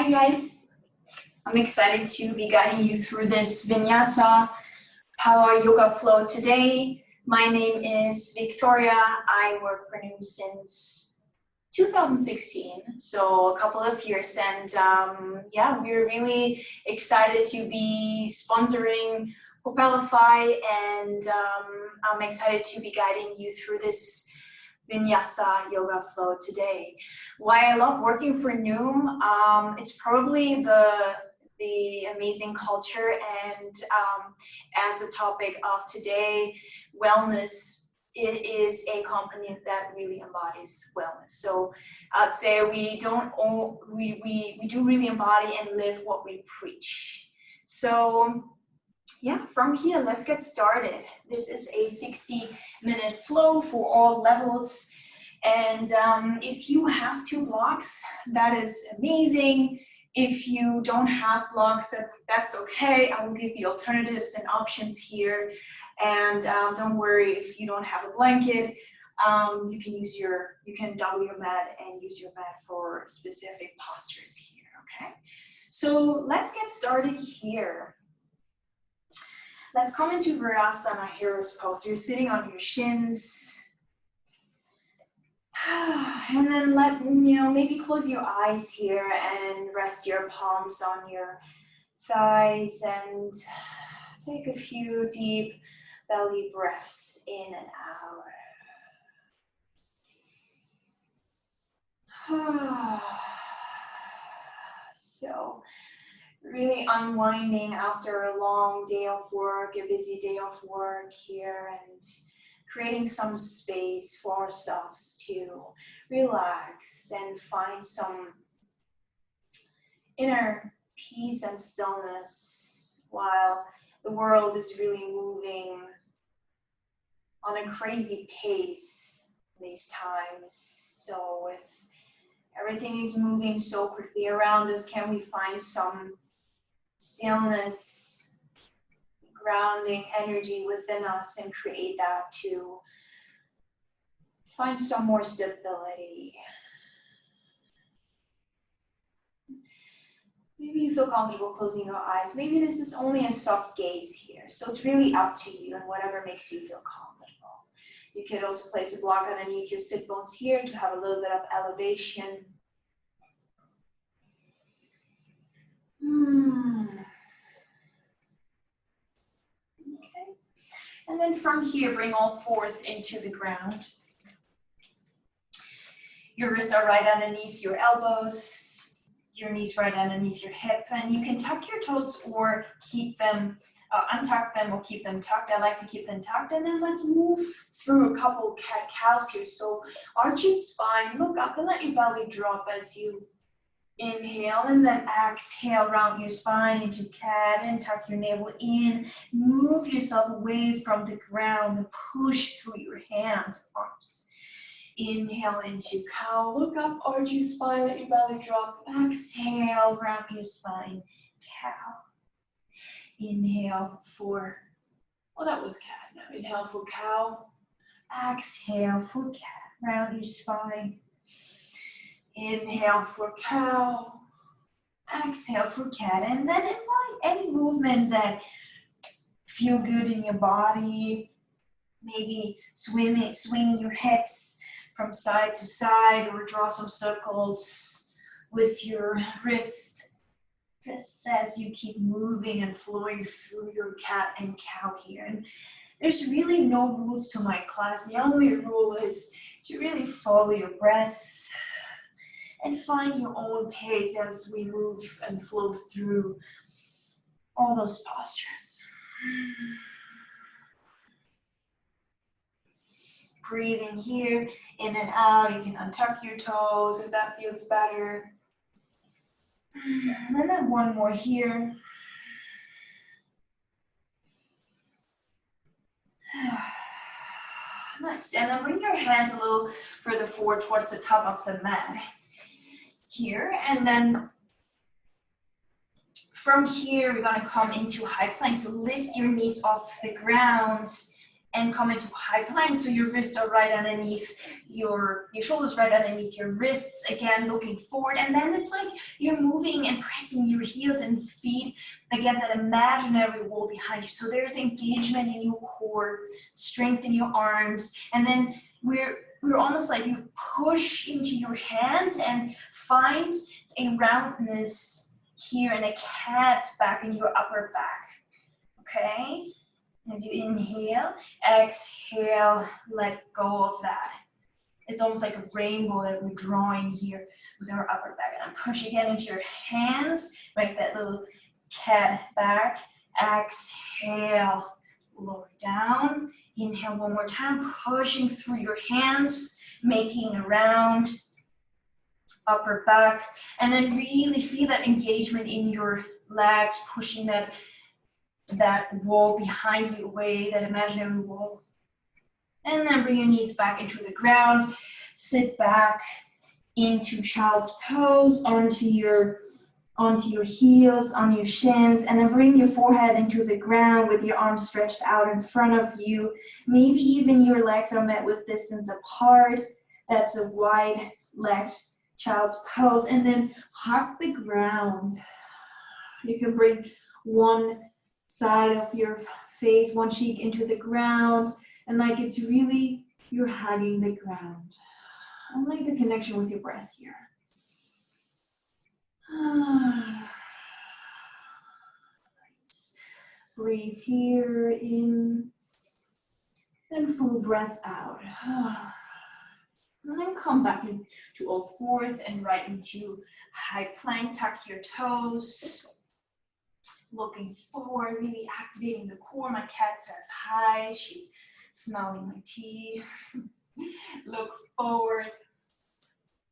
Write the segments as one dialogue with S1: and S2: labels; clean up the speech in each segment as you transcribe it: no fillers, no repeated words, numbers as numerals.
S1: Hi guys, I'm excited to be guiding you through this Vinyasa power yoga flow today. My name is Victoria. I work for Noom since 2016, so a couple of years, and yeah, we're really excited to be sponsoring Propelify, and I'm excited to be guiding you through this Vinyasa yoga flow today. Why I love working for Noom, it's probably the amazing culture, and as the topic of today, wellness, it is a company that really embodies wellness. So I'd say we do really embody and live what we preach. So yeah, from here, let's get started. This is a 60-minute flow for all levels. And if you have 2 blocks, that is amazing. If you don't have blocks, that's okay. I will give you alternatives and options here. And don't worry if you don't have a blanket. You can double your mat and use your mat for specific postures here, okay? So let's get started here. Let's come into Virasana, Hero's Pose. You're sitting on your shins. And then maybe close your eyes here and rest your palms on your thighs and take a few deep belly breaths in and out. So, really unwinding after a long day of work, a busy day of work here, and creating some space for ourselves to relax and find some inner peace and stillness while the world is really moving on a crazy pace these times. So with everything is moving so quickly around us, can we find some stillness, grounding energy within us and create that to find some more stability? Maybe you feel comfortable closing your eyes. Maybe this is only a soft gaze here. So it's really up to you and whatever makes you feel comfortable. You could also place a block underneath your sit bones here to have a little bit of elevation. Okay. And then from here, bring all 4s into the ground. Your wrists are right underneath your elbows, your knees right underneath your hip, and you can tuck your toes or keep them, untuck them or keep them tucked. I like to keep them tucked. And then let's move through a couple cat-cows here. So arch your spine, look up and let your belly drop as you inhale, and then exhale, round your spine into cat and tuck your navel in. Move yourself away from the ground and push through your hands, arms. Inhale into cow, look up, arch your spine, let your belly drop. Exhale, round your spine, cow. Inhale for, well, that was cat. Now inhale for cow. Exhale for cat, round your spine. Inhale for cow. Exhale for cat. And then invite any movements that feel good in your body. Maybe swing your hips from side to side, or draw some circles with your wrists as you keep moving and flowing through your cat and cow here. And there's really no rules to my class. The only rule is to really follow your breath and find your own pace as we move and flow through all those postures. Breathing here, in and out. You can untuck your toes if that feels better. And then one more here. Nice. And then bring your hands a little further forward towards the top of the mat here. And then from here, we're going to come into high plank. So lift your knees off the ground and come into high plank. So your wrists are right underneath your shoulders, right underneath your wrists, again looking forward. And then it's like you're moving and pressing your heels and feet against an imaginary wall behind you. So there's engagement in your core, strength in your arms, and then we're almost like you push into your hands and find a roundness here and a cat back in your upper back. Okay? As you inhale, exhale, let go of that. It's almost like a rainbow that we're drawing here with our upper back. And push again into your hands, make that little cat back. Exhale, lower down. Inhale one more time, pushing through your hands, making a round upper back. And then really feel that engagement in your legs, pushing that wall behind you away, that imaginary wall. And then bring your knees back into the ground. Sit back into child's pose, onto your heels, on your shins, and then bring your forehead into the ground with your arms stretched out in front of you. Maybe even your legs are met with distance apart. That's a wide-legged child's pose. And then hug the ground. You can bring one side of your face, one cheek into the ground, and like it's really, you're hugging the ground. I like the connection with your breath here. Breathe here in, and full breath out. And then come back to all fours and right into high plank. Tuck your toes. Looking forward, really activating the core. My cat says hi. She's smelling my tea. Look forward.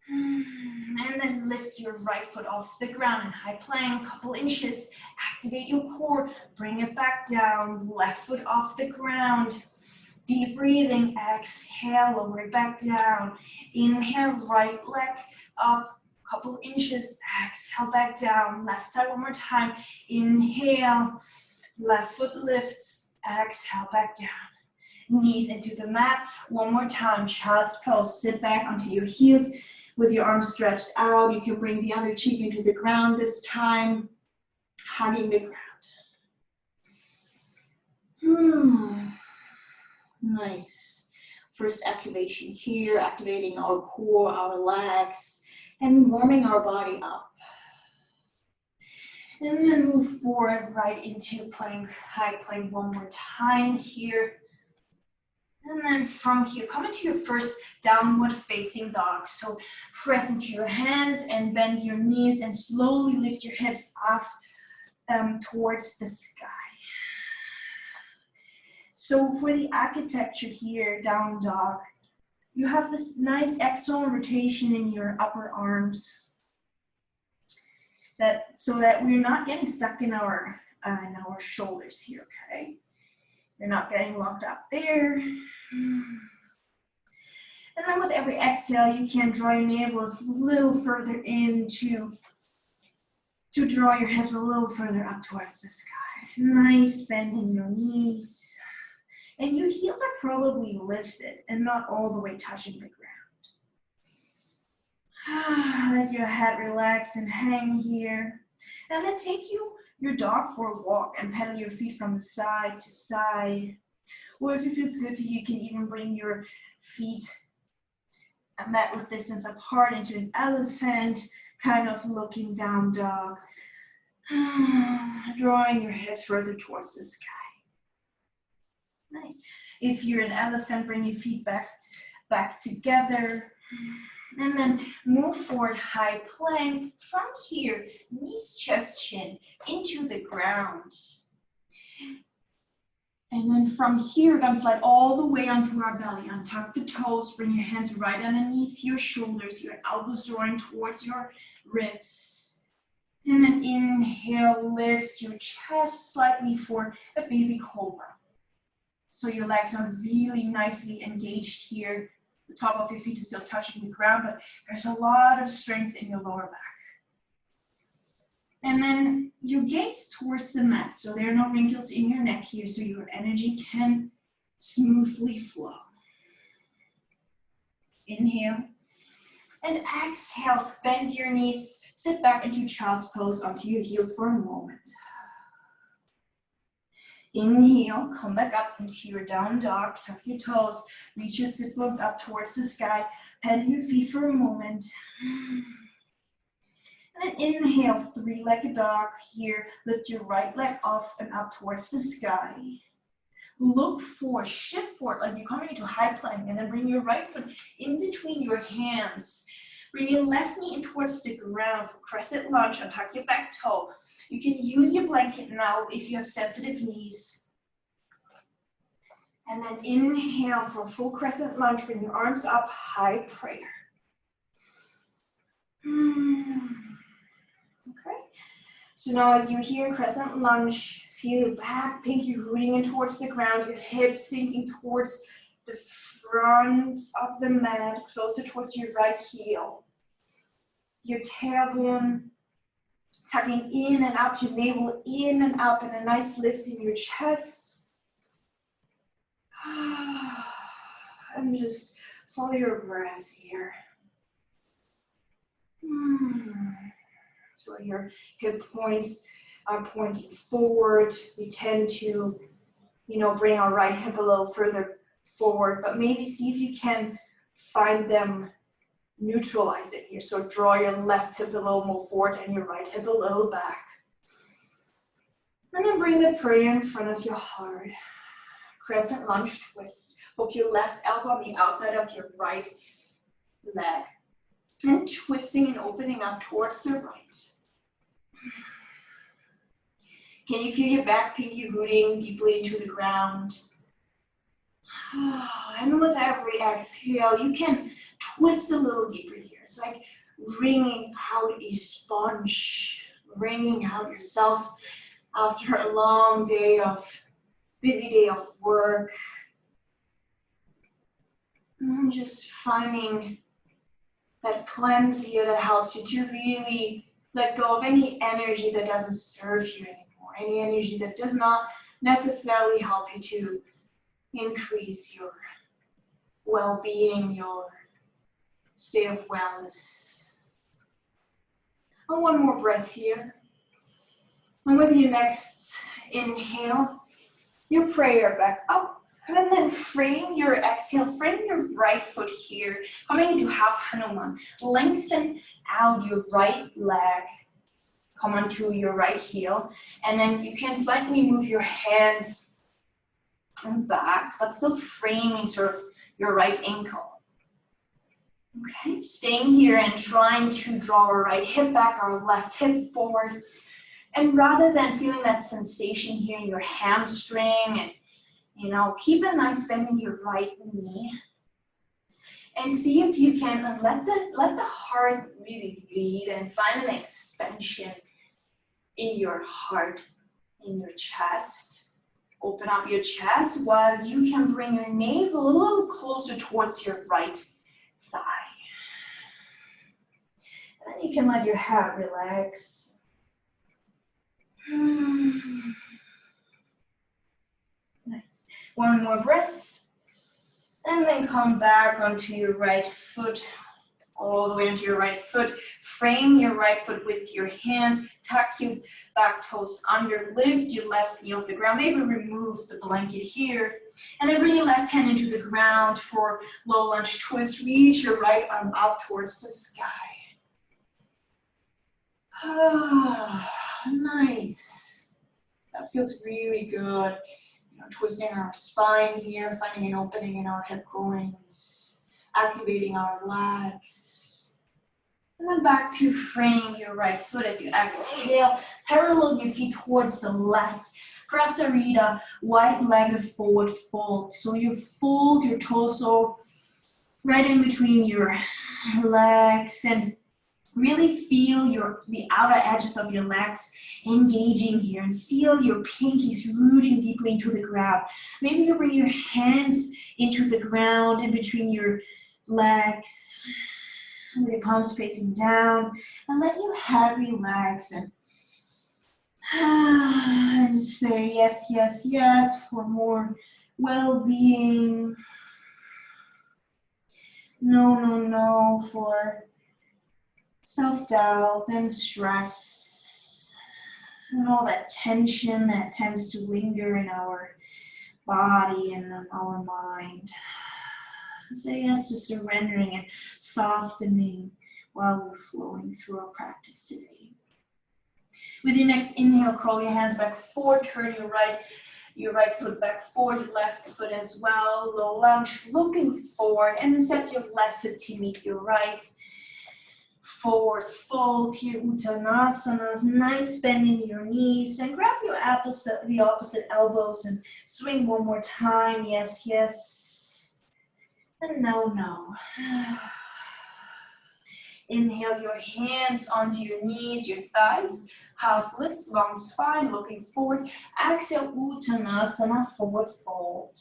S1: And then lift your right foot off the ground in high plank, couple inches. Activate your core. Bring it back down. Left foot off the ground. Deep breathing. Exhale, lower it back down. Inhale, right leg up. Couple inches, exhale back down, left side one more time, inhale, left foot lifts, exhale back down, knees into the mat, one more time, child's pose, sit back onto your heels with your arms stretched out. You can bring the other cheek into the ground this time, hugging the ground. Nice. First activation here, activating our core, our legs, and warming our body up. And then move forward right into plank, high plank one more time here. And then from here, come into your first downward facing dog. So press into your hands and bend your knees and slowly lift your hips up towards the sky. So for the architecture here, down dog, you have this nice external rotation in your upper arms, so that we're not getting stuck in our shoulders here, okay? You're not getting locked up there. And then with every exhale, you can draw your navel a little further in to draw your hips a little further up towards the sky. Nice bend in your knees. And your heels are probably lifted and not all the way touching the ground. Let your head relax and hang here. And then take your dog for a walk and pedal your feet from the side to side. Or if it feels good to you, you can even bring your feet met with distance apart into an elephant, kind of looking down dog. Drawing your hips further towards the sky. Nice. If you're an elephant, bring your feet back together. And then move forward, high plank. From here, knees, chest, chin, into the ground. And then from here, we're gonna slide all the way onto our belly. Untuck the toes, bring your hands right underneath your shoulders, your elbows drawing towards your ribs. And then inhale, lift your chest slightly for a baby cobra. So your legs are really nicely engaged here. The top of your feet is still touching the ground, but there's a lot of strength in your lower back. And then your gaze towards the mat. So there are no wrinkles in your neck here, so your energy can smoothly flow. Inhale and exhale, bend your knees, sit back into child's pose onto your heels for a moment. Inhale, come back up into your down dog, tuck your toes, reach your sit bones up towards the sky, bend your feet for a moment. And then inhale, three-legged dog here, lift your right leg off and up towards the sky. Look forward, shift forward like you're coming into high plank, and then bring your right foot in between your hands. Bring your left knee in towards the ground for crescent lunge and tuck your back toe. You can use your blanket now if you have sensitive knees. And then inhale for full crescent lunge, bring your arms up, high prayer. Okay, so now as you're here in crescent lunge, feel your back, pinky rooting in towards the ground, your hips sinking towards the front of the mat, closer towards your right heel. Your tailbone tucking in and up, your navel in and up, and a nice lift in your chest. And just follow your breath here. So your hip points are pointing forward. We tend to, bring our right hip a little further forward, but maybe see if you can find them neutralize it here. So draw your left hip a little more forward and your right hip a little back. And then bring the prayer in front of your heart. Crescent lunge twist. Hook your left elbow on the outside of your right leg. And twisting and opening up towards the right. Can you feel your back pinky rooting deeply into the ground? And with every exhale, you can twist a little deeper here. It's like wringing out a sponge, wringing out yourself after a long busy day of work. And just finding that cleanse here that helps you to really let go of any energy that doesn't serve you anymore, any energy that does not necessarily help you to increase your well-being, your state of wellness. And one more breath here. And with your next inhale, your prayer back up. And then frame your exhale, frame your right foot here, coming into half Hanuman. Lengthen out your right leg, come onto your right heel, and then you can slightly move your hands and back, but still framing sort of your right ankle. Okay, staying here and trying to draw our right hip back, our left hip forward. And rather than feeling that sensation here in your hamstring and keep a nice bend in your right knee and see if you can let the heart really lead and find an expansion in your heart, in your chest. Open up your chest while you can bring your navel a little closer towards your right thigh. And then you can let your head relax. Nice. One more breath. And then come back onto your right foot, all the way onto your right foot. Frame your right foot with your hands. Tuck your back toes under. Lift your left knee off the ground. Maybe remove the blanket here. And then bring your left hand into the ground for low lunge twist. Reach your right arm up towards the sky. Nice. That feels really good. Twisting our spine here, finding an opening in our hip groins, activating our legs. And then back to frame your right foot as you exhale. Parallel your feet towards the left. Prasarita, wide-legged forward fold. So you fold your torso right in between your legs and really feel the outer edges of your legs engaging here and feel your pinkies rooting deeply into the ground. Maybe you bring your hands into the ground in between your legs, with your palms facing down, and let your head relax and say yes, yes, yes for more well-being. No for self-doubt and stress and all that tension that tends to linger in our body and in our mind. Say yes to surrendering and softening while we're flowing through our practice today. With your next inhale, curl your hands back forward, turn your right foot back forward, your left foot as well. Low lunge, looking forward, and then step your left foot to meet your right. Forward fold here, Uttanasana, nice bend in your knees, and grab the opposite elbows and swing one more time. Yes, yes, and no. Inhale your hands onto your knees, your thighs, half lift, long spine, looking forward. Exhale, Uttanasana, forward fold.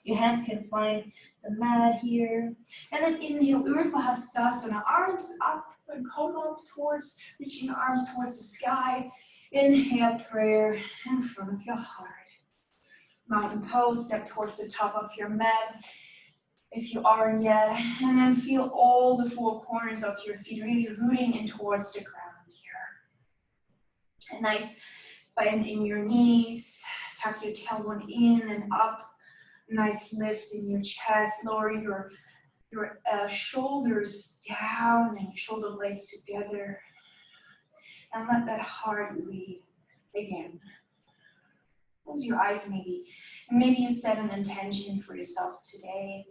S1: Your hands can find the mat here. And then inhale, Urdhva Hastasana, arms up and come up towards, reaching your arms towards the sky. Inhale, prayer in front of your heart. Mountain pose, step towards the top of your mat if you aren't yet. And then feel all the four corners of your feet really rooting in towards the ground here. A nice bend in your knees, tuck your tailbone in and up. Nice lift in your chest, lower your shoulders down and your shoulder blades together. And let that heart lead again. Close your eyes maybe. And maybe you set an intention for yourself today.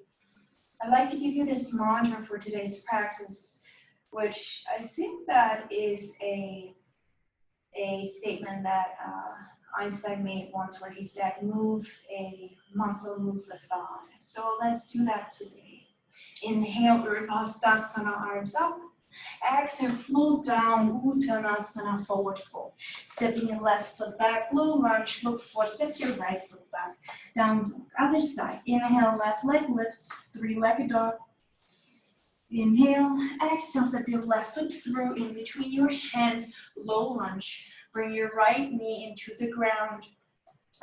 S1: I'd like to give you this mantra for today's practice, which I think that is a statement that Einstein made once, where he said, move a muscle, move the thought. So let's do that today. Inhale, Urdhva Hastasana, arms up. Exhale, float down, Uttanasana, forward fold. Stepping your left foot back, low lunge, look forward, step your right foot back, down dog. Other side, inhale, left leg lifts, three-legged dog. Inhale, exhale, step your left foot through in between your hands, low lunge. Bring your right knee into the ground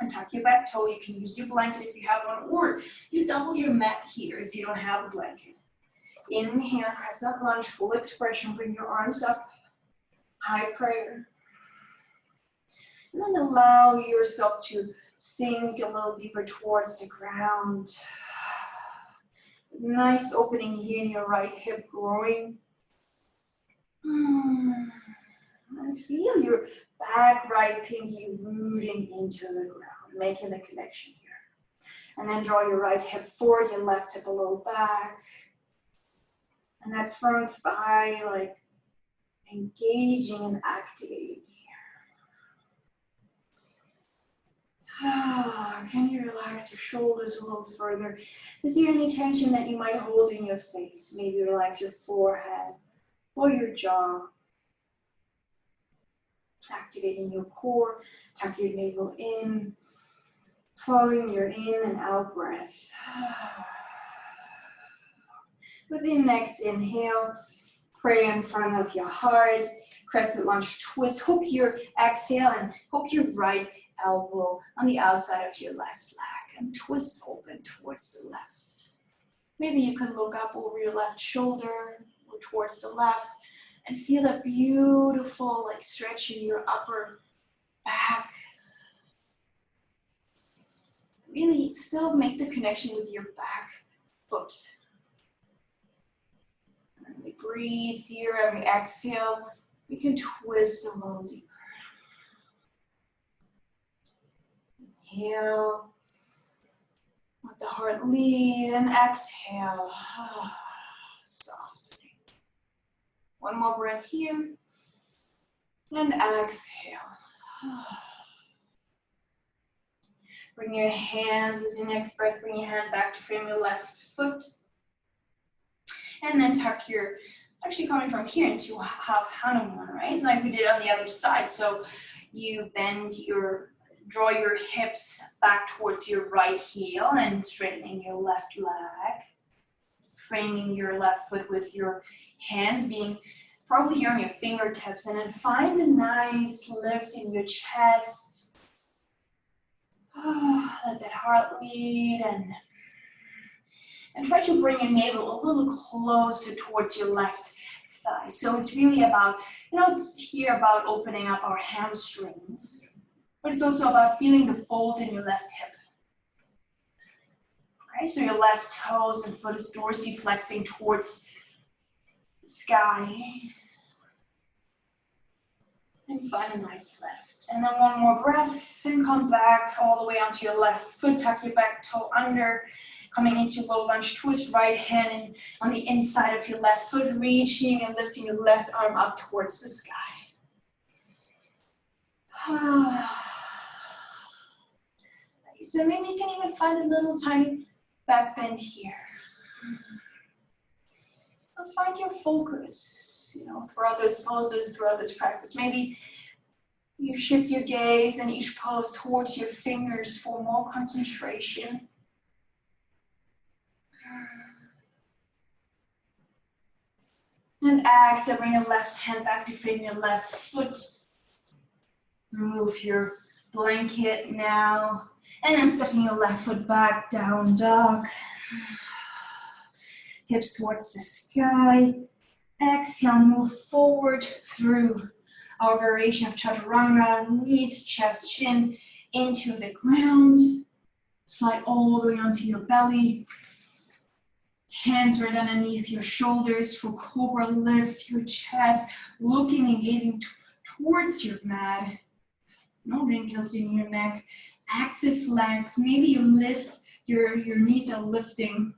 S1: and tuck your back toe. You can use your blanket if you have one, or you double your mat here if you don't have a blanket. Inhale, crescent lunge, full expression. Bring your arms up, high prayer. And then allow yourself to sink a little deeper towards the ground. Nice opening here in your right hip growing. And feel your back right pinky rooting into the ground, making the connection here. And then draw your right hip forward, your left hip a little back. And that front thigh, like engaging and activating here. Can you relax your shoulders a little further? Is there any tension that you might hold in your face? Maybe relax your forehead or your jaw. Activating your core, tuck your navel in, following your in and out breath. With your next inhale, pray in front of your heart, crescent lunge twist, hook your exhale and hook your right elbow on the outside of your left leg and twist open towards the left. Maybe you can look up over your left shoulder or towards the left and feel that beautiful, like stretching your upper back. Really still make the connection with your back foot. And we breathe here, every exhale, we can twist a little deeper. Inhale, let the heart lead, and exhale, softening. One more breath here, and exhale. Bring your hands, with your next breath, bring your hand back to frame your left foot. And then tuck your, actually coming from here into half Hanuman, right? Like we did on the other side. So you draw your hips back towards your right heel and straightening your left leg. Framing your left foot with your hands being probably here on your fingertips, and then find a nice lift in your chest. Let that heart lead and try to bring your navel a little closer towards your left thigh. So it's really about, just here about opening up our hamstrings, but it's also about feeling the fold in your left hip. Okay, so your left toes and foot is dorsiflexing towards the sky. And find a nice lift. And then one more breath, and come back all the way onto your left foot, tuck your back toe under, coming into low lunge twist, right hand in, on the inside of your left foot, reaching and lifting your left arm up towards the sky. So maybe you can even find a little tiny back bend here. And find your focus, throughout those poses, throughout this practice. Maybe you shift your gaze in each pose towards your fingers for more concentration. And exhale, bring your left hand back to frame your left foot. Remove your blanket now. And then stepping your left foot back, down dog. Hips towards the sky. Exhale, move forward through our variation of chaturanga. Knees, chest, chin into the ground. Slide all the way onto your belly. Hands right underneath your shoulders for cobra. Lift your chest, looking and gazing towards your mat. No wrinkles in your neck. Active legs. Maybe you lift, your knees are lifting.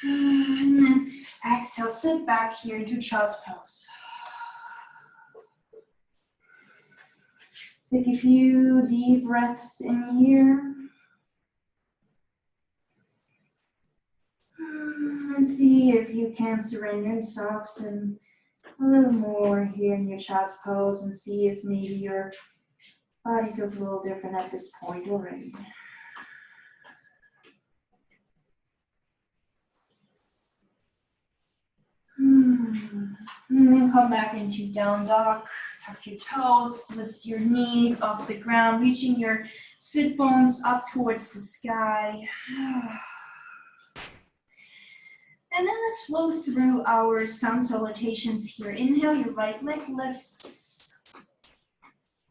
S1: And then exhale, sit back here, do child's pose. Take a few deep breaths in here. And see if you can surrender and soften a little more here in your child's pose, and see if maybe your body feels a little different at this point already. And then come back into down dog. Tuck your toes, lift your knees off the ground, reaching your sit bones up towards the sky. And then let's flow through our sun salutations here. Inhale, your right leg lifts.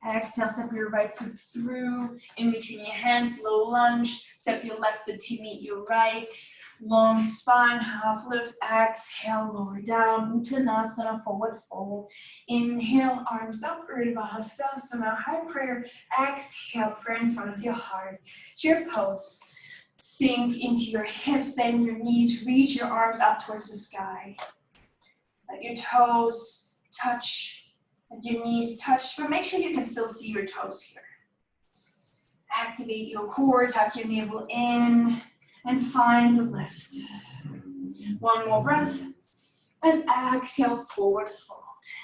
S1: Exhale, step your right foot through, in between your hands, low lunge. Step your left foot to meet your right. Long spine, half lift. Exhale, lower down, Uttanasana, forward fold. Inhale, arms up, Urdhva Hastasana, high prayer. Exhale, prayer in front of your heart. Chair pose. Sink into your hips, bend your knees, reach your arms up towards the sky. Let your toes touch, let your knees touch, but make sure you can still see your toes here. Activate your core, tuck your navel in, and find the lift. One more breath, and exhale, forward fold.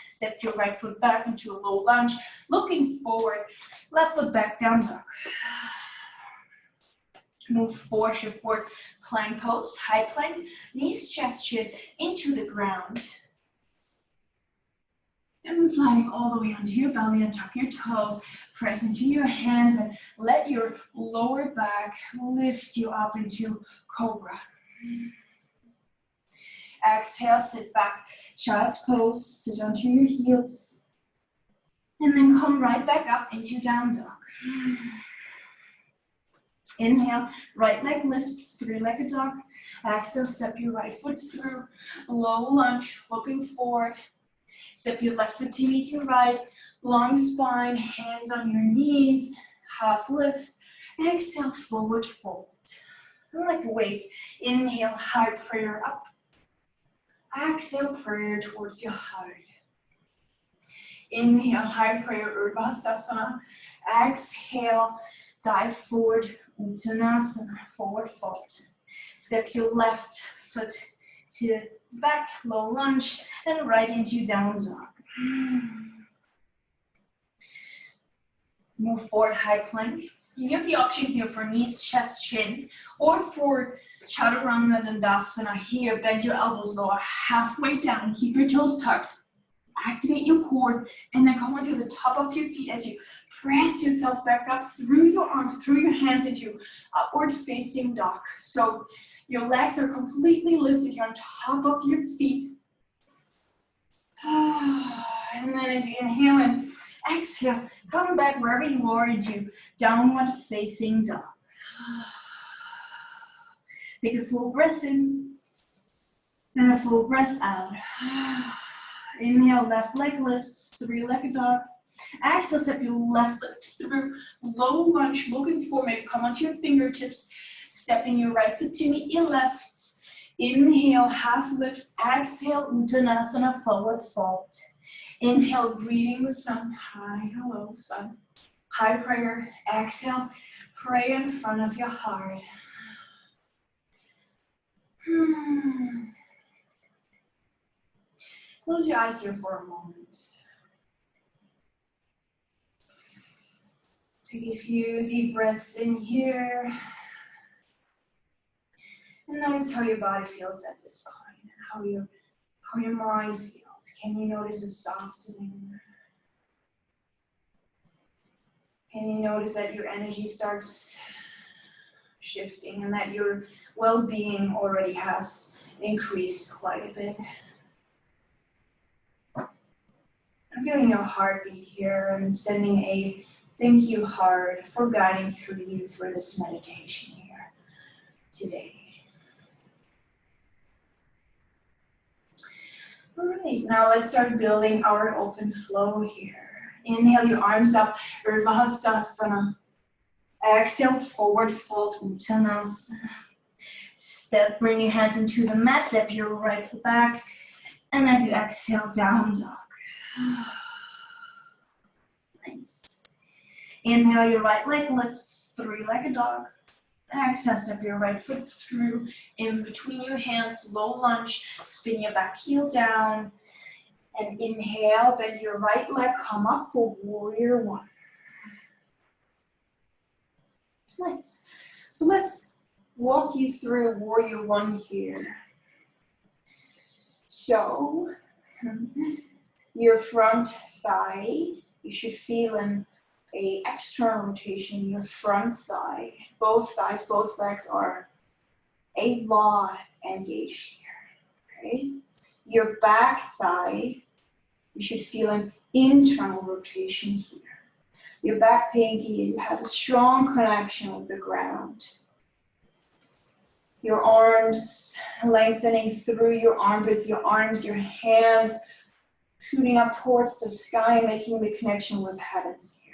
S1: Step your right foot back into a low lunge, looking forward, left foot back, down dog. Move forward, your forward plank pose, high plank, knees, chest, chin into the ground. And then sliding all the way onto your belly and tuck your toes, press into your hands and let your lower back lift you up into cobra. Exhale, sit back, child's pose, sit onto your heels. And then come right back up into down dog. Inhale, right leg lifts, three-legged dog. Exhale, step your right foot through, low lunge, looking forward. Step your left foot to meet your right, long spine, hands on your knees, half lift. Exhale, forward fold. Like a wave. Inhale, high prayer up. Exhale, prayer towards your heart. Inhale, high prayer, Urdhva Hastasana. Exhale, dive forward, Uttanasana, forward fold. Step your left foot to back, low lunge, and right into down dog. Move forward, high plank. You have the option here for knees, chest, chin, or for chaturanga dandasana here. Bend your elbows lower, halfway down, keep your toes tucked. Activate your core, and then come onto the top of your feet as you press yourself back up through your arms, through your hands into upward facing dog. So your legs are completely lifted. You're on top of your feet. And then as you inhale and exhale, come back wherever you are into downward facing dog. Take a full breath in and a full breath out. Inhale, left leg lifts, three-legged dog. Exhale, step your left foot through low lunge, looking for, maybe come onto your fingertips, stepping your right foot to meet your left. Inhale, half lift. Exhale, Uttanasana, forward fold. Inhale, greeting the sun. Hi, hello, sun. High prayer. Exhale, pray in front of your heart. Close your eyes here for a moment. Take a few deep breaths in here. And notice how your body feels at this point, and how your mind feels. Can you notice a softening? Can you notice that your energy starts shifting and that your well-being already has increased quite a bit? I'm feeling your heartbeat here and sending a thank you heart for guiding through you through this meditation here today. All right, now let's start building our open flow here. Inhale your arms up, Urdhva. Exhale, forward fold, Uttanasana. Bring your hands into the mat, step your right foot back, and as you exhale, down dog. Nice. Inhale, your right leg lifts, three-legged dog. Exhale, step your right foot through, in between your hands, low lunge, spin your back heel down, and inhale, bend your right leg, come up for warrior one. Nice. So let's walk you through warrior one here. So, your front thigh, you should feel an external rotation in your front thigh. Both thighs, both legs are a lot engaged here, okay? Your back thigh, you should feel an internal rotation here. Your back pinky has a strong connection with the ground. Your arms lengthening through your armpits, your arms, your hands shooting up towards the sky, making the connection with heavens here.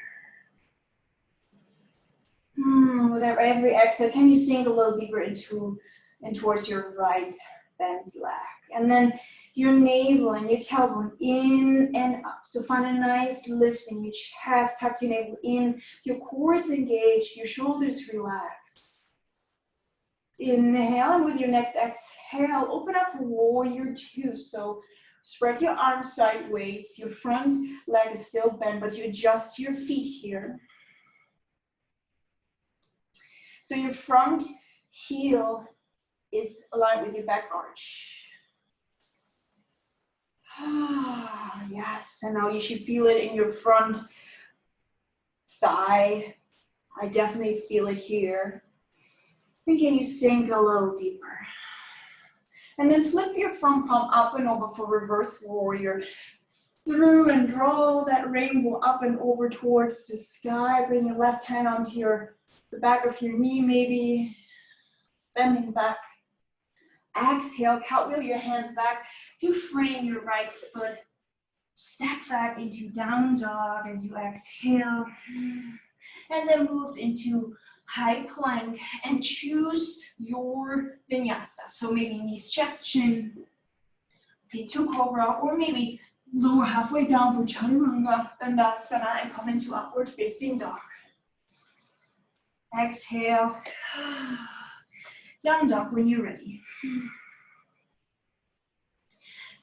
S1: With every exhale, can you sink a little deeper into and towards your right bent leg? And then your navel and your tailbone in and up. So find a nice lift in your chest, tuck your navel in, your core is engaged, your shoulders relax. Inhale, and with your next exhale, open up for warrior two. So spread your arms sideways, your front leg is still bent, but you adjust your feet here. So your front heel is aligned with your back arch. Yes, and now you should feel it in your front thigh. I definitely feel it here. And can you sink a little deeper? And then flip your front palm up and over for reverse warrior. Through and draw that rainbow up and over towards the sky. Bring your left hand onto the back of your knee, maybe bending back. Exhale, cartwheel your hands back to frame your right foot. Step back into down dog as you exhale. And then move into high plank and choose your vinyasa. So maybe knees, chest, chin, feet to cobra, or maybe lower halfway down for chaturanga, dandasana, and come into upward facing dog. Exhale. Down dog when you're ready.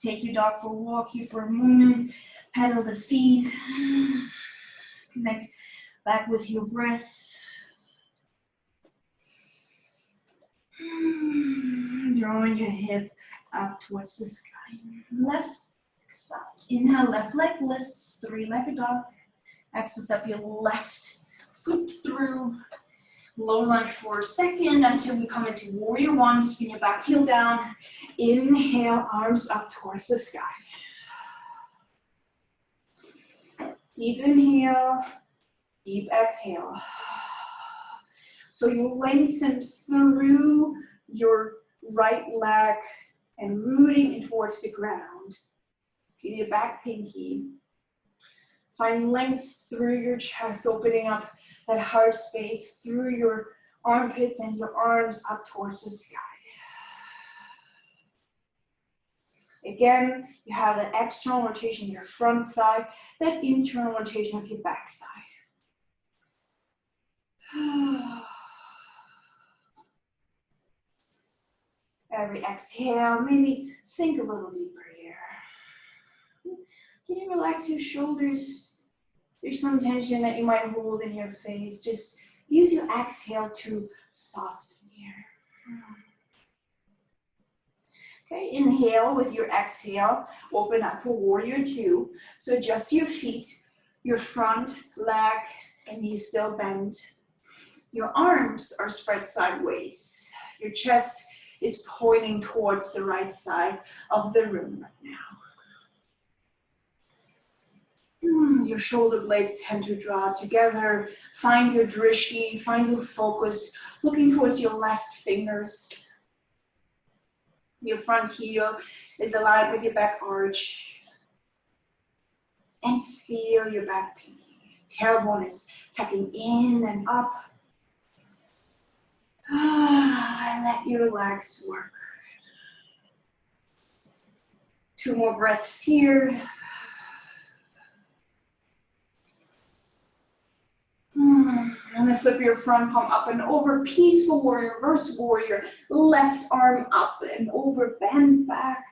S1: Take your dog for a walk, you for a moment. Pedal the feet. Connect back with your breath. Drawing your hip up towards the sky. Left side. Inhale, left leg lifts, three-legged dog. Exhale, step your left foot through. Low lunge for a second until we come into warrior one. Spin your back heel down. Inhale, arms up towards the sky. Deep inhale, deep exhale. So you lengthen through your right leg and rooting in towards the ground. Feel your back pinky. Find length through your chest, opening up that heart space through your armpits and your arms up towards the sky. Again, you have the external rotation of your front thigh, that internal rotation of your back thigh. Every exhale, maybe sink a little deeper here. Can you relax your shoulders? There's some tension that you might hold in your face. Just use your exhale to soften here. Okay, inhale with your exhale. Open up for warrior two. So adjust your feet, your front leg, and knees still bend. Your arms are spread sideways. Your chest is pointing towards the right side of the room right now. Your shoulder blades tend to draw together. Find your drishti, find your focus, looking towards your left fingers. Your front heel is aligned with your back arch. And feel your back pinky. Tailbone is tucking in and up. And let your legs work. 2 more breaths here. And then flip your front palm up and over. Peaceful warrior, reverse warrior. Left arm up and over, bend back.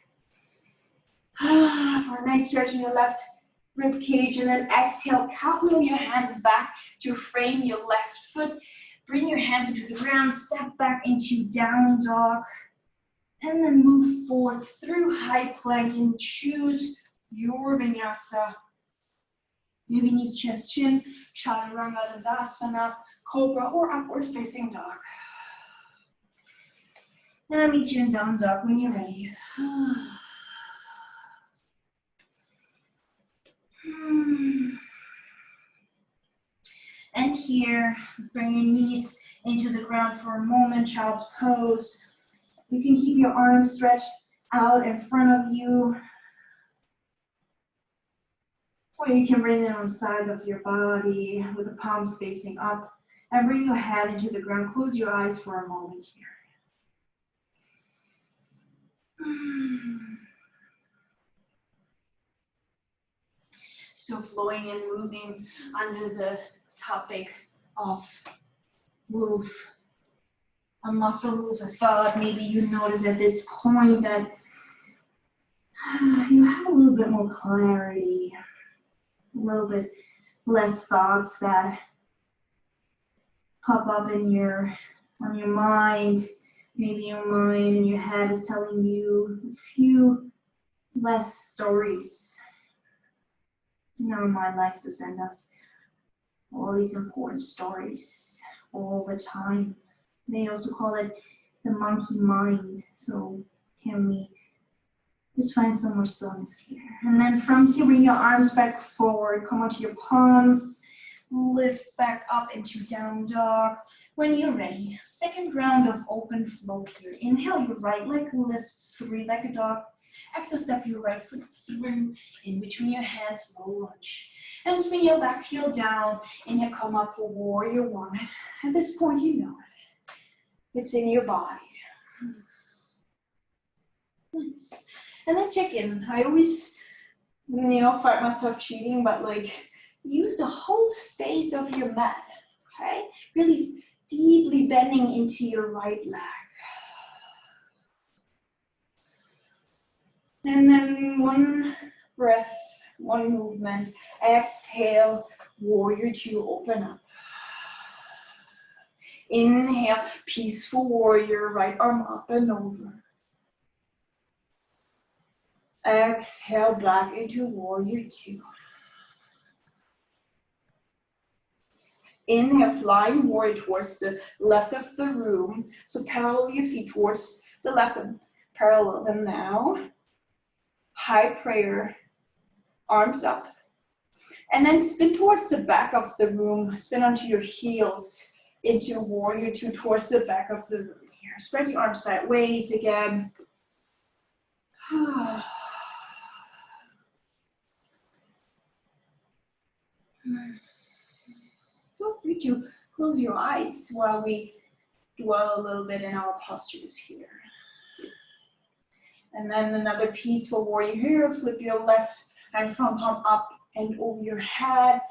S1: For a nice stretch in your left rib cage. And then exhale, cartwheel your hands back to frame your left foot. Bring your hands into the ground, step back into down dog. And then move forward through high plank and choose your vinyasa. Maybe knees, chest, chin, chaturanga, dandasana, cobra, or upward facing dog. And I'll meet you in down dog when you're ready. And here, bring your knees into the ground for a moment, child's pose. You can keep your arms stretched out in front of you. Or you can bring them on the sides of your body with the palms facing up. And bring your head into the ground. Close your eyes for a moment here. So flowing and moving under the topic of move. A muscle, move a thought. Maybe you notice at this point that you have a little bit more clarity, a little bit less thoughts that pop up on your mind. Maybe your mind and your head is telling you a few less stories. Our mind likes to send us all these important stories all the time. They also call it the monkey mind. So can we just find some more stillness here? And then from here, bring your arms back forward. Come onto your palms. Lift back up into down dog. When you're ready, second round of open flow here. Inhale, your right leg lifts, 3-legged dog. Exhale, step your right foot through, in between your hands, low lunge. And spin your back heel down. Inhale, come up for warrior one. At this point, you know it. It's in your body. Nice. And then check in. I always, find myself cheating, but use the whole space of your mat, okay? Really deeply bending into your right leg. And then one breath, one movement. Exhale, warrior two, open up. Inhale, peaceful warrior, right arm up and over. Exhale back into warrior two. Inhale, flying warrior towards the left of the room. So parallel your feet towards the left and parallel them now. High prayer, arms up. And then spin towards the back of the room. Spin onto your heels into warrior two towards the back of the room here. Spread your arms sideways again. Feel free to close your eyes while we dwell a little bit in our postures here. And then another peaceful warrior here. Flip your left hand from palm up and over your head.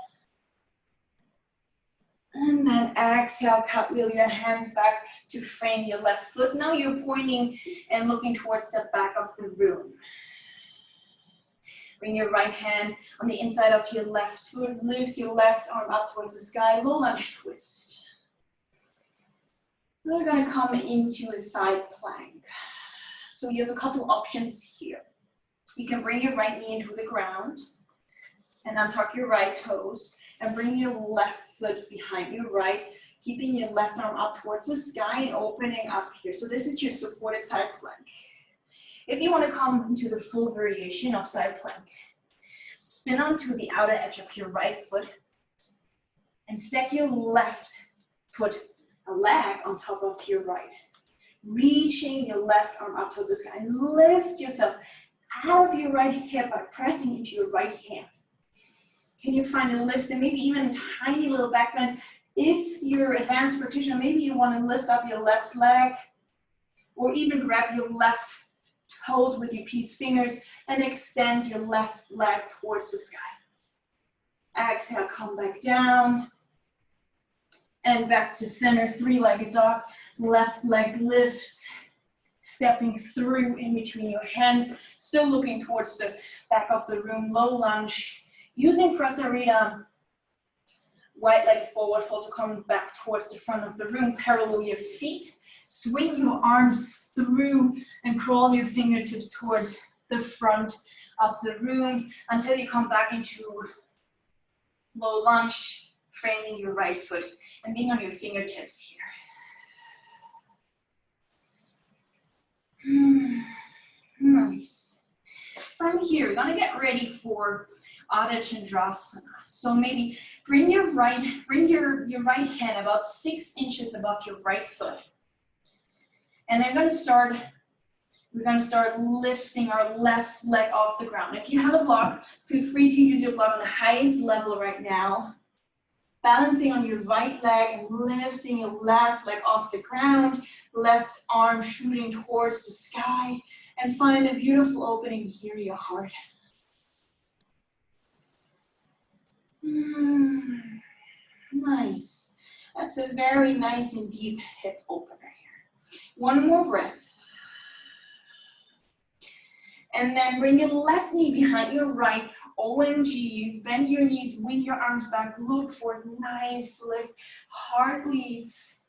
S1: And then exhale, cartwheel your hands back to frame your left foot. Now you're pointing and looking towards the back of the room. Bring your right hand on the inside of your left foot. Lift your left arm up towards the sky. Low lunge twist. We're going to come into a side plank. So you have a couple options here. You can bring your right knee into the ground and untuck your right toes and bring your left foot behind your right, keeping your left arm up towards the sky and opening up here. So this is your supported side plank. If you want to come into the full variation of side plank, spin onto the outer edge of your right foot and stack your left foot, a leg on top of your right. Reaching your left arm up towards the sky and lift yourself out of your right hip by pressing into your right hand. Can you find a lift and maybe even a tiny little back bend? If you're advanced practitioner, maybe you want to lift up your left leg or even grab your left toes with your peace fingers and extend your left leg towards the sky. Exhale, come back down and back to center, three-legged dog. Left leg lifts, stepping through in between your hands, still looking towards the back of the room, low lunge. Using Prasarita, wide-legged forward fold to come back towards the front of the room, parallel your feet. Swing your arms through and crawl your fingertips towards the front of the room until you come back into low lunge, framing your right foot and being on your fingertips here. Nice. From here, we're gonna get ready for Adha Chandrasana. So maybe bring your right hand about 6 inches above your right foot. And then we're gonna start lifting our left leg off the ground. If you have a block, feel free to use your block on the highest level right now. Balancing on your right leg and lifting your left leg off the ground, left arm shooting towards the sky, and find a beautiful opening here, your heart. Nice. That's a very nice and deep hip opener here. One more breath. And then bring your left knee behind your right. OMG. Bend your knees, wing your arms back. Look for a nice lift. Heart leads.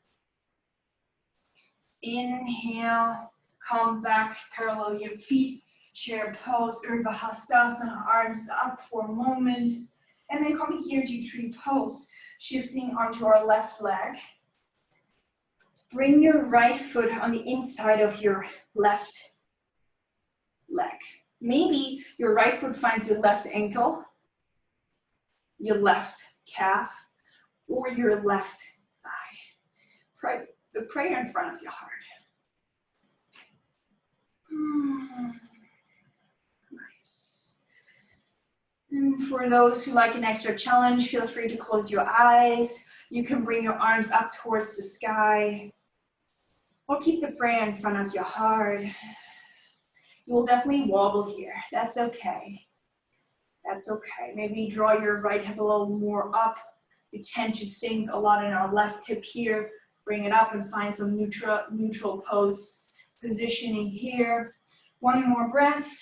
S1: Inhale. Come back. Parallel your feet. Chair pose. Urdhva Hastasana. Arms up for a moment. And then coming here to tree pose. Shifting onto our left leg. Bring your right foot on the inside of your left leg. Maybe your right foot finds your left ankle, your left calf, or your left thigh. Pray the prayer in front of your heart. Nice. And for those who like an extra challenge, feel free to close your eyes. You can bring your arms up towards the sky, or keep the prayer in front of your heart. You will definitely wobble here. That's okay. That's okay. Maybe draw your right hip a little more up. We tend to sink a lot in our left hip here. Bring it up and find some neutral pose positioning here. One more breath.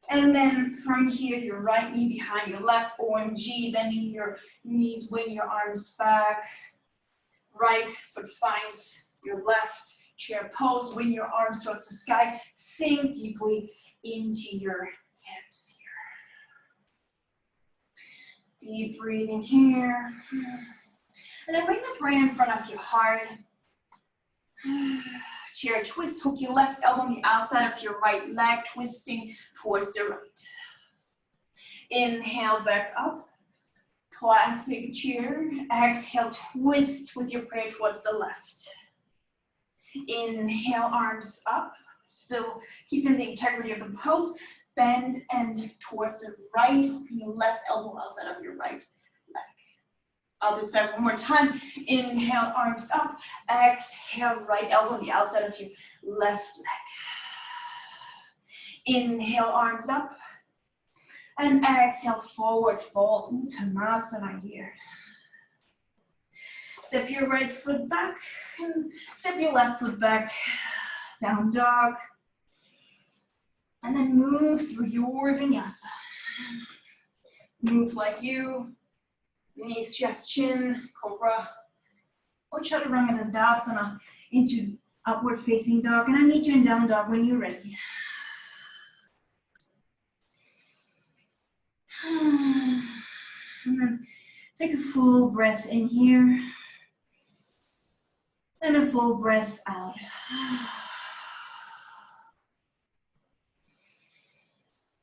S1: And then from here, your right knee behind your left, OMG, bending your knees, wing your arms back. Right foot finds your left. Chair pose, wing your arms towards the sky, sink deeply, into your hips here. Deep breathing here. And then bring the brain in front of your heart. Chair twist, hook your left elbow on the outside of your right leg, twisting towards the right. Inhale, back up. Classic chair. Exhale, twist with your prayer towards the left. Inhale, arms up. Still keeping the integrity of the pose. Bend and towards the right, hooking your left elbow outside of your right leg. Other side one more time. Inhale, arms up. Exhale, right elbow on the outside of your left leg. Inhale, arms up. And exhale, forward fold, Uttanasana here. Step your right foot back, and step your left foot back, down dog. And then move through your vinyasa. Move like you, knees, chest, chin, cobra, or chaturanga dandasana into upward facing dog. And I meet you in down dog when you're ready. And then take a full breath in here and a full breath out.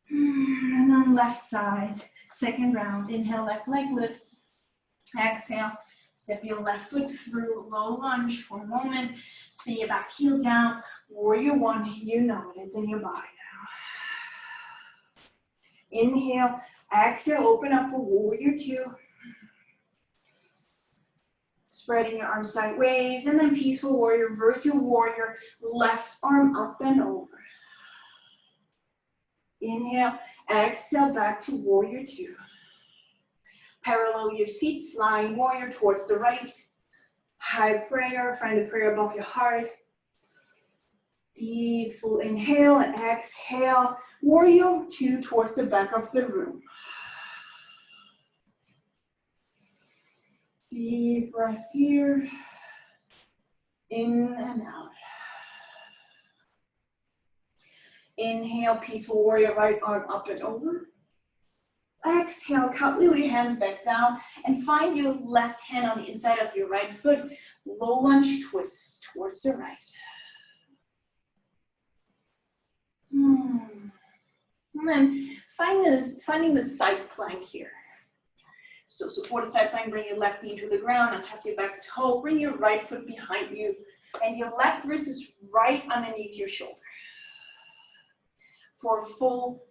S1: And then left side, second round. Inhale, left leg lifts. Exhale, step your left foot through, low lunge for a moment. Spin your back heel down. Warrior one, you know it, it's in your body now. Inhale, exhale, open up for warrior two. Spreading your arms sideways, and then peaceful warrior, reverse your warrior, left arm up and over. Inhale, exhale, back to warrior two. Parallel your feet, flying warrior towards the right. High prayer, find a prayer above your heart. Deep full inhale and exhale, warrior two towards the back of the room. Deep breath here, in and out. Inhale, peaceful warrior, right arm up and over. Exhale, wheel your hands back down and find your left hand on the inside of your right foot. Low lunge twist towards the right. And then finding the side plank here. So supported side plank, bring your left knee to the ground and tuck your back toe. Bring your right foot behind you and your left wrist is right underneath your shoulder. For a full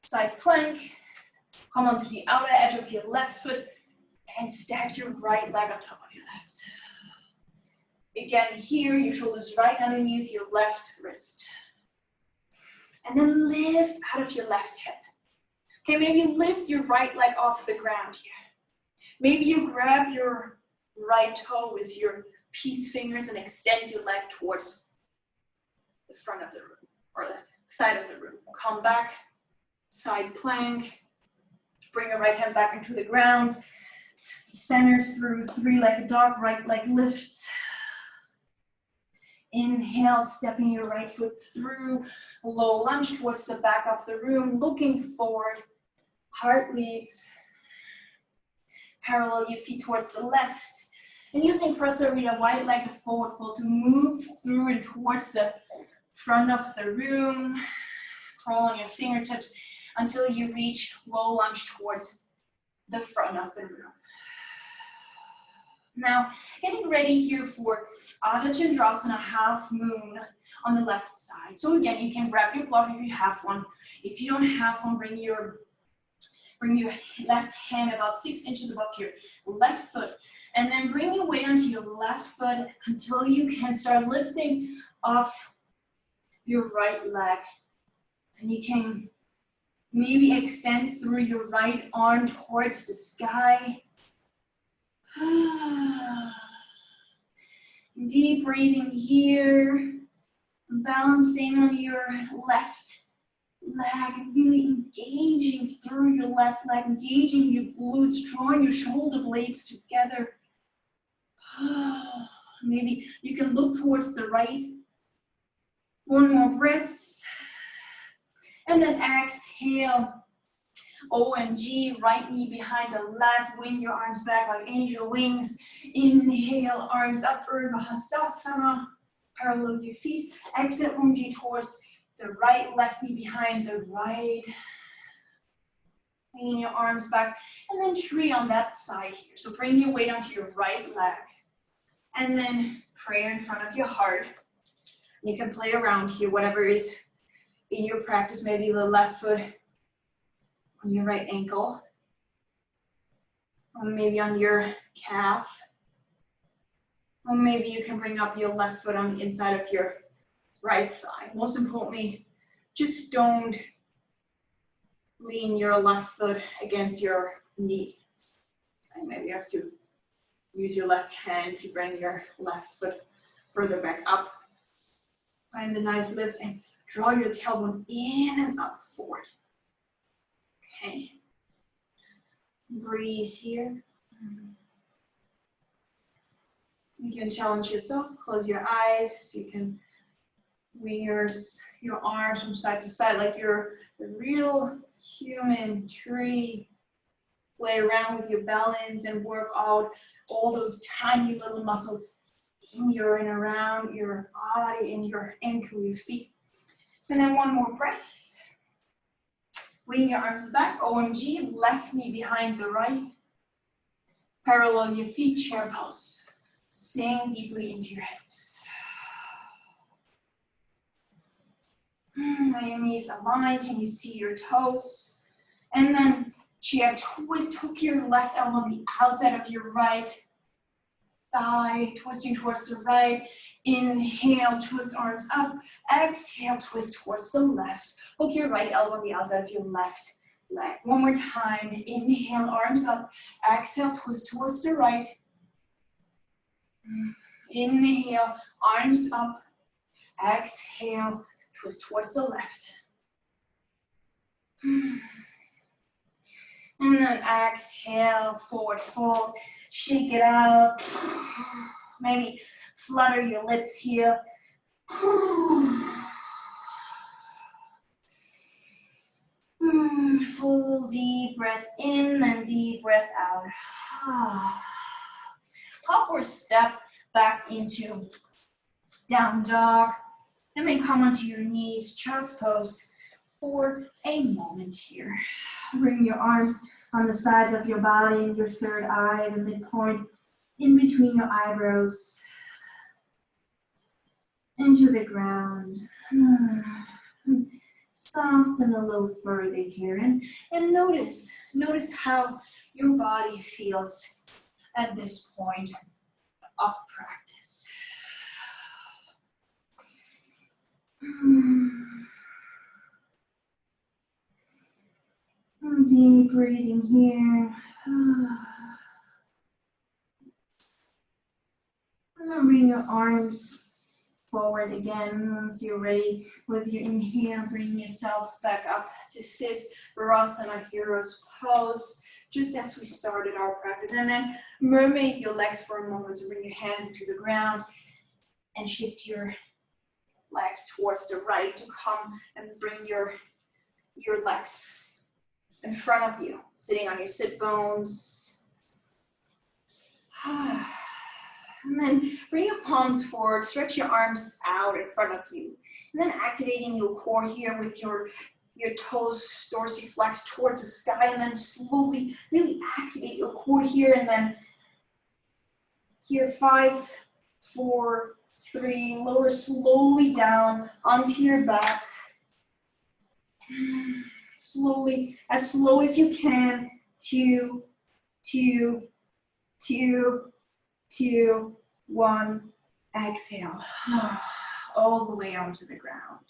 S1: side plank, come onto the outer edge of your left foot and stack your right leg on top of your left. Again, here, your shoulders right underneath your left wrist. And then lift out of your left hip. Okay, maybe lift your right leg off the ground here. Maybe you grab your right toe with your peace fingers and extend your leg towards the front of the room or the side of the room. Come back, side plank. Bring your right hand back into the ground. Center through three-legged dog, right leg lifts. Inhale, stepping your right foot through, low lunge towards the back of the room, looking forward, heart leads. Parallel your feet towards the left. And using Prasarita, wide legged forward fold to move through and towards the front of the room. Crawl on your fingertips until you reach low lunge towards the front of the room. Now, getting ready here for Adho Chandrasana, half moon on the left side. So again, you can grab your block if you have one. If you don't have one, bring your left hand about 6 inches above your left foot. And then bring your weight onto your left foot until you can start lifting off your right leg. And you can maybe extend through your right arm towards the sky. Deep breathing here, balancing on your left leg, really engaging through your left leg, engaging your glutes, drawing your shoulder blades together. Maybe you can look towards the right. One more breath. And then exhale. OMG, right knee behind the left, wing your arms back like angel wings. Inhale, arms up, Urdhva Hastasana. Parallel your feet. Exhale, OMG towards the right, left knee behind the right. Bringing your arms back. And then tree on that side here. So bring your weight onto your right leg. And then prayer in front of your heart. You can play around here, whatever is in your practice, maybe the left foot on your right ankle, or maybe on your calf, or maybe you can bring up your left foot on the inside of your right thigh. Most importantly, just don't lean your left foot against your knee. And maybe you have to use your left hand to bring your left foot further back up. Find the nice lift and draw your tailbone in and up forward. Okay. Breathe here. You can challenge yourself. Close your eyes. You can wing your arms from side to side like you're a real human tree. Play around with your balance and work out all those tiny little muscles in your and around your body, in your ankle, your feet. And then one more breath. Wing your arms back, OMG, left knee behind the right. Parallel your feet, chair pose. Sink deeply into your hips. Now your knees aligned, can you see your toes? And then chair twist, hook your left elbow on the outside of your right thigh, twisting towards the right. Inhale, twist arms up. Exhale, twist towards the left. Hook your right elbow on the outside of your left leg. One more time. Inhale, arms up. Exhale, twist towards the right. Inhale, arms up. Exhale, twist towards the left. And then exhale, forward fold. Shake it out. Maybe flutter your lips here. Full deep breath in and deep breath out. Hop or step back into down dog. And then come onto your knees, child's pose for a moment here. Bring your arms on the sides of your body and your third eye, the midpoint in between your eyebrows, into the ground. Soften a little further here and notice how your body feels at this point of practice. Deep breathing here. And then bring your arms forward again. Once you're ready with your inhale, bring yourself back up to sit, Virasana Hero's Pose, just as we started our practice. And then mermaid your legs for a moment, so bring your hands into the ground and shift your legs towards the right to come and bring your legs in front of you, sitting on your sit bones. And then bring your palms forward, stretch your arms out in front of you. And then activating your core here with your toes dorsiflex towards the sky, and then slowly really activate your core here. And then here, 5, 4, 3, lower slowly down onto your back. Slowly, as slow as you can. 2, 2, 2, 2, 1. Exhale. All the way onto the ground.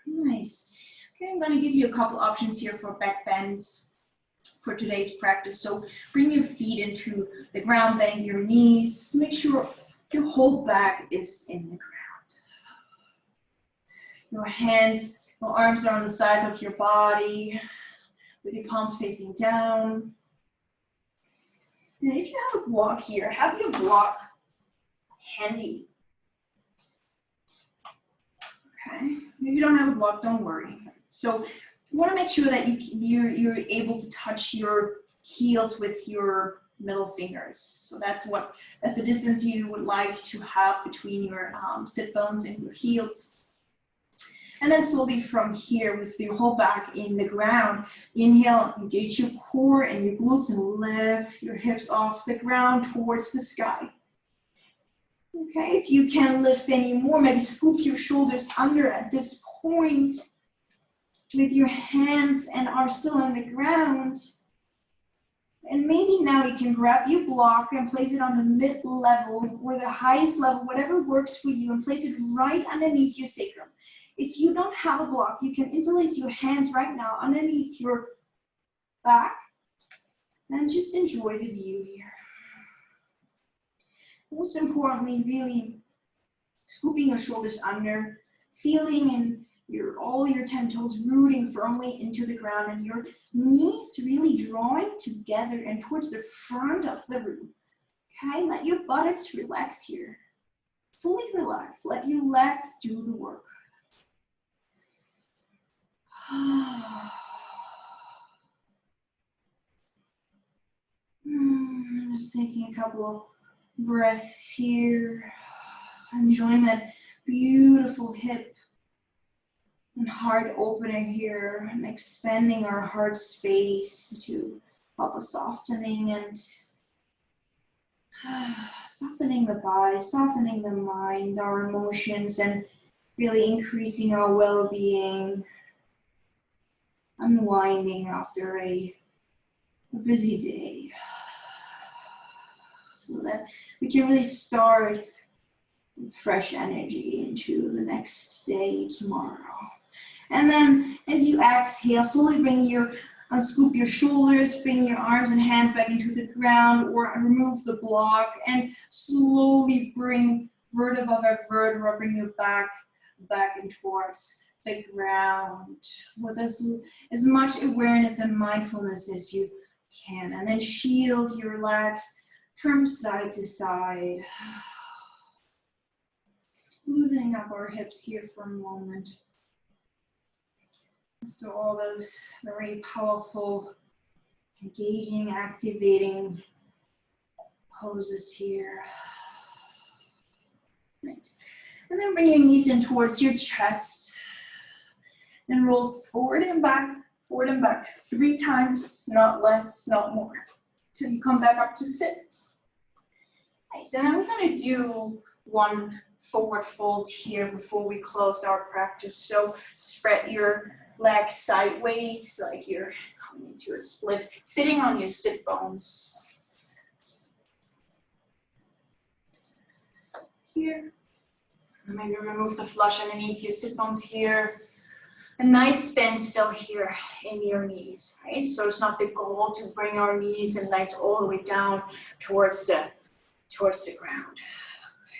S1: Nice. Okay, I'm going to give you a couple options here for back bends for today's practice. So bring your feet into the ground, bend your knees. Make sure your whole back is in the ground. Your hands, your arms are on the sides of your body with your palms facing down. And if you have a block here, have your block handy. If you don't have a block, don't worry. So you want to make sure that you're able to touch your heels with your middle fingers. So that's the distance you would like to have between your sit bones and your heels. And then slowly from here, with your whole back in the ground, inhale, engage your core and your glutes and lift your hips off the ground towards the sky. Okay, if you can't lift anymore, maybe scoop your shoulders under at this point with your hands and arms still on the ground. And maybe now you can grab your block and place it on the mid-level or the highest level, whatever works for you, and place it right underneath your sacrum. If you don't have a block, you can interlace your hands right now underneath your back and just enjoy the view here. Most importantly, really scooping your shoulders under, feeling in all your 10 toes rooting firmly into the ground and your knees really drawing together and towards the front of the room. Okay, let your buttocks relax here. Fully relax, let your legs do the work. Just taking a couple of breaths here, enjoying that beautiful hip and heart opener here, and expanding our heart space to help us softening and softening the body, softening the mind, our emotions, and really increasing our well-being, unwinding after a busy day, so that we can really start with fresh energy into the next day tomorrow. And then as you exhale, slowly scoop your shoulders, bring your arms and hands back into the ground, or remove the block, and slowly bring vertebra by vertebra, bring your back and towards the ground with as much awareness and mindfulness as you can. And then shield your legs from side to side. Loosening up our hips here for a moment. After all those very powerful, engaging, activating poses here. Nice. And then bring your knees in towards your chest. And roll forward and back 3 times, not less, not more, till you come back up to sit. Nice, and I'm gonna do one forward fold here before we close our practice. So spread your legs sideways, like you're coming into a split, sitting on your sit bones. Here, and maybe remove the flush underneath your sit bones here. A nice bend still here in your knees, right? So it's not the goal to bring our knees and legs all the way down towards the ground.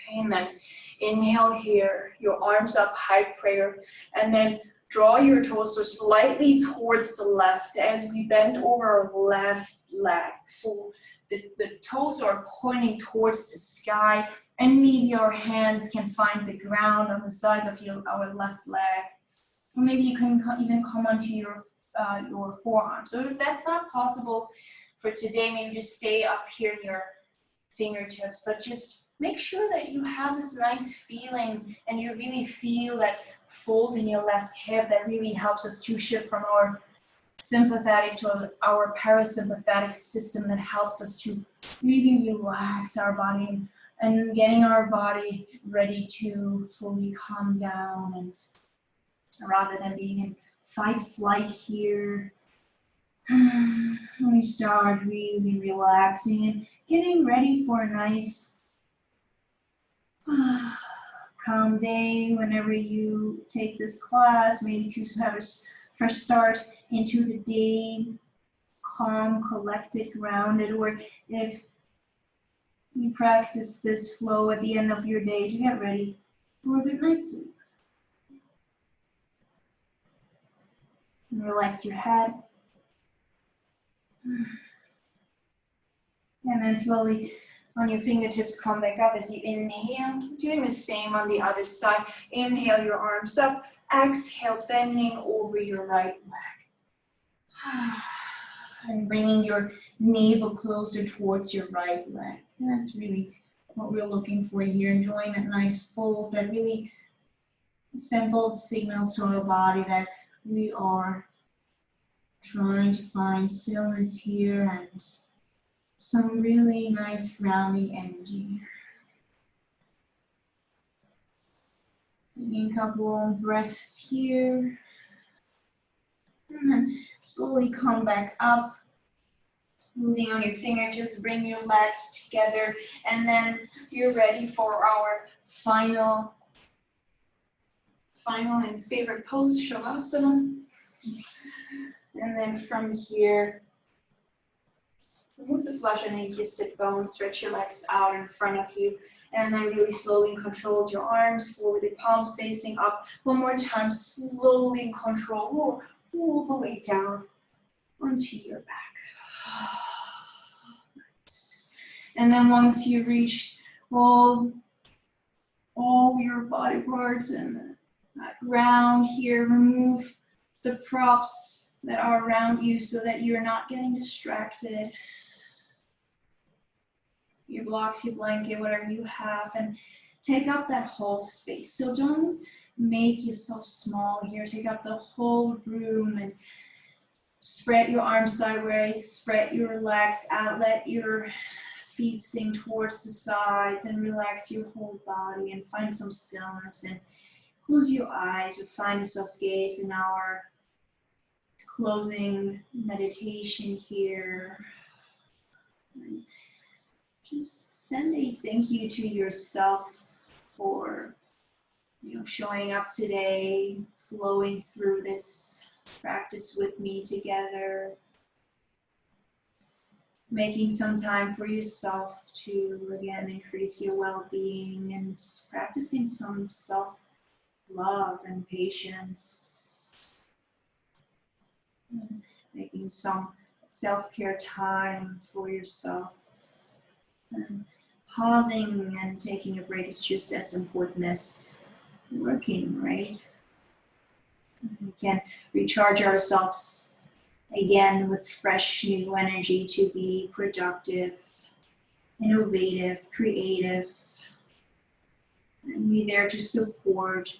S1: Okay, and then inhale here, your arms up, high prayer, and then draw your torso slightly towards the left as we bend over our left leg. So the toes are pointing towards the sky, and maybe our hands can find the ground on the sides of our left leg. Or maybe you can even come onto your forearm. So if that's not possible for today, maybe just stay up here in your fingertips, but just make sure that you have this nice feeling and you really feel that fold in your left hip that really helps us to shift from our sympathetic to our parasympathetic system, that helps us to really relax our body and getting our body ready to fully calm down, and rather than being in fight flight here, we start really relaxing and getting ready for a nice calm day whenever you take this class, maybe to have a fresh start into the day, calm, collected, grounded, or if you practice this flow at the end of your day to get ready for a good night's sleep. And relax your head. And then slowly On your fingertips, come back up as you inhale. Doing the same on the other side. Inhale your arms up. Exhale, bending over your right leg. And bringing your navel closer towards your right leg. And that's really what we're looking for here. Enjoying that nice fold that really sends all the signals to our body that we are trying to find stillness here and some really nice grounding energy. Taking a couple of breaths here. And then slowly come back up. Moving on your fingertips, bring your legs together. And then you're ready for our final and favorite pose, Shavasana. And then from here, remove the flesh underneath your sit bones, stretch your legs out in front of you, and then really slowly control your arms forward, the palms facing up. One more time, slowly control, all the way down onto your back. And then once you reach all your body parts and that ground here, remove the props that are around you so that you're not getting distracted. Your blocks, your blanket, whatever you have, and take up that whole space. So don't make yourself small here. Take up the whole room and spread your arms sideways, spread your legs out, let your feet sink towards the sides and relax your whole body and find some stillness and close your eyes or find a soft gaze in our closing meditation here. And just send a thank you to yourself for showing up today, flowing through this practice with me together, making some time for yourself to again increase your well-being and practicing some self-love and patience, making some self-care time for yourself. And pausing and taking a break is just as important as working, right? We can recharge ourselves again with fresh new energy to be productive, innovative, creative, and be there to support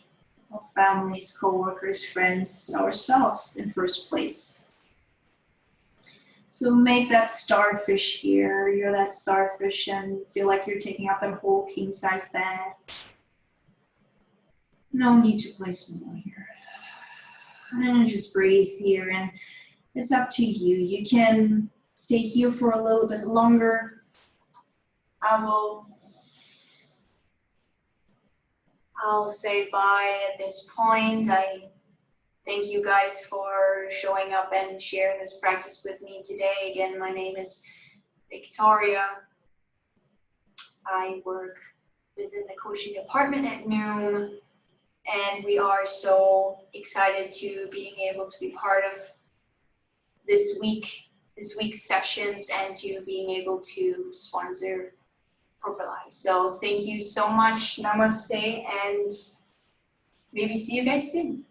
S1: our families, co-workers, friends, ourselves in first place. So make that starfish here. You're that starfish and feel like you're taking up that whole king-size bed. No need to place more here. And just breathe here, and it's up to you. You can stay here for a little bit longer. I'll say bye at this point. I thank you guys for showing up and sharing this practice with me today. Again, my name is Victoria. I work within the coaching department at Noom, and we are so excited to being able to be part of this week's sessions and to being able to sponsor Profilize. So thank you so much. Namaste, and maybe see you guys soon.